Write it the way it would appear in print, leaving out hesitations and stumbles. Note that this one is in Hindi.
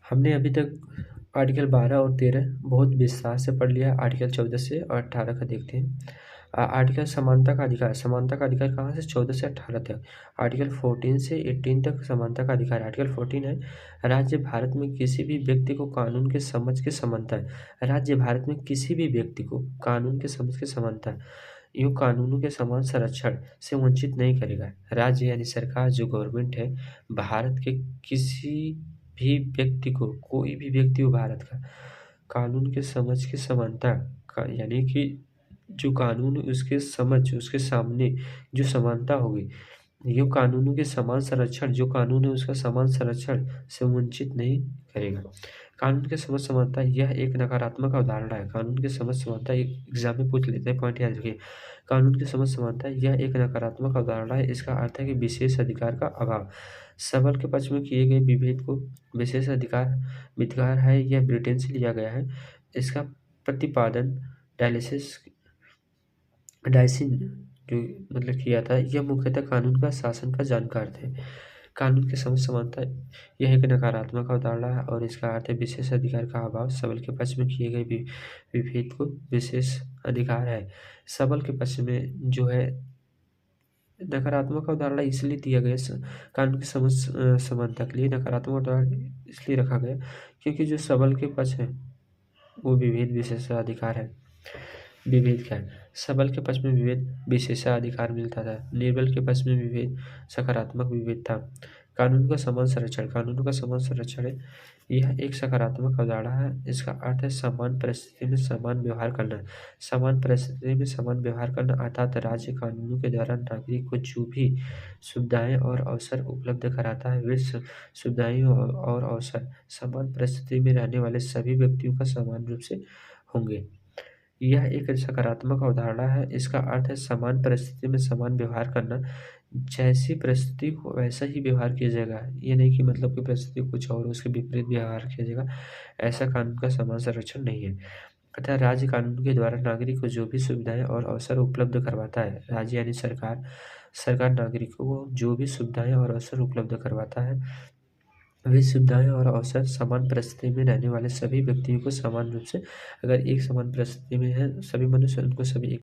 हमने अभी तक आर्टिकल 12 और 13 बहुत विस्तार से पढ़ लिया है। आर्टिकल 14 से और 18 का देखते हैं। आर्टिकल समानता का अधिकार कहाँ से 14 से 18 तक। आर्टिकल 14 से 18 तक समानता का अधिकार। आर्टिकल 14 है, राज्य भारत में किसी भी व्यक्ति को कानून के समझ के समानता है। राज्य भारत में किसी भी व्यक्ति को कानून के समझ के समानता है, यूँ कानूनों के समान संरक्षण से वंचित नहीं करेगा। राज्य यानी सरकार, जो गवर्नमेंट है, भारत के किसी भी व्यक्ति को, कोई भी व्यक्ति हो भारत का, कानून के समझ की समानता का यानी कि जो कानून उसके समझ, उसके सामने जो समानता होगी, ये कानूनों के समान संरक्षण, जो कानून है उसका समान संरक्षण से वंचित नहीं करेगा। कानून के समझ समानता यह एक नकारात्मक अवधारणा है। कानून के समझ समानता एक एग्जाम में पूछ लेते हैं, पॉइंट याद रखिए। कानून की समझ समानता यह एक नकारात्मक अवधारणा है। इसका अर्थ है कि विशेष अधिकार का अभाव। सबल के पक्ष में किए गए विभेद को विशेष अधिकार है, यह ब्रिटेन से लिया गया है। इसका प्रतिपादन डायसिन जो मतलब किया था, यह मुख्यतः कानून का शासन का जानकार थे। कानून की समझ समानता यह एक नकारात्मक अवधारणा है और इसका अर्थ है विशेष अधिकार का अभाव। सबल के पक्ष में किए गए विभेद को विशेष अधिकार है। सबल के पक्ष में जो है नकारात्मक अवधारणा इसलिए दिया गया, कानून की समझ समानता के लिए नकारात्मक अवधारणा इसलिए रखा गया क्योंकि जो सबल के पक्ष है वो विभेद विशेषाधिकार है। विभेद क्या है? सबल के पक्ष में विभेद विशेषाधिकार मिलता था, निर्बल के पक्ष में विभेद सकारात्मक विभेद था। कानून का समान संरक्षण है, यह एक सकारात्मक अवधारणा है। इसका अर्थ है समान परिस्थिति में समान व्यवहार करना। समान परिस्थिति में समान व्यवहार करना अर्थात राज्य कानूनों के द्वारा नागरिक को जो भी सुविधाएं और अवसर उपलब्ध कराता है, वे सुविधाएं और अवसर समान परिस्थिति में रहने वाले सभी व्यक्तियों का समान रूप से होंगे। यह एक सकारात्मक अवधारणा है। इसका अर्थ है समान परिस्थिति में समान व्यवहार करना। जैसी परिस्थिति हो वैसा ही व्यवहार किया जाएगा। ये नहीं कि मतलब कि परिस्थिति कुछ और उसके विपरीत व्यवहार किया जाएगा, ऐसा कानून का समान संरक्षण नहीं है। अतः राज्य कानून के द्वारा नागरिक को जो भी सुविधाएं और अवसर उपलब्ध करवाता है, राज्य यानी सरकार नागरिकों को जो भी सुविधाएं और अवसर उपलब्ध करवाता है, वे सुविधाएं और अवसर समान परिस्थिति में रहने वाले सभी व्यक्तियों को समान रूप से, अगर एक समान परिस्थिति में है सभी मनुष्य, उनको सभी